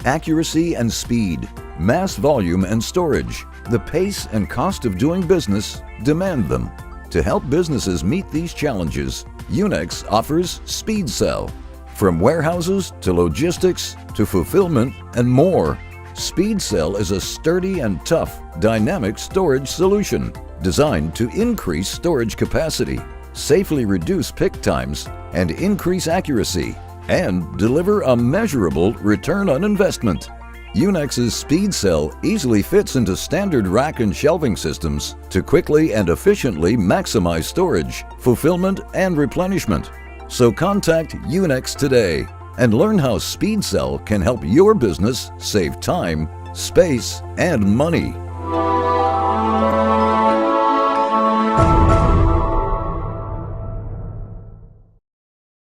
Accuracy and speed, mass volume and storage, the pace and cost of doing business demand them. To help businesses meet these challenges, UNEX offers SpeedCell. From warehouses to logistics to fulfillment and more, SpeedCell is a sturdy and tough dynamic storage solution designed to increase storage capacity, safely reduce pick times, and increase accuracy, and deliver a measurable return on investment. UNEX's SpeedCell easily fits into standard rack and shelving systems to quickly and efficiently maximize storage, fulfillment, and replenishment. So contact UNEX today and learn how SpeedCell can help your business save time, space, and money.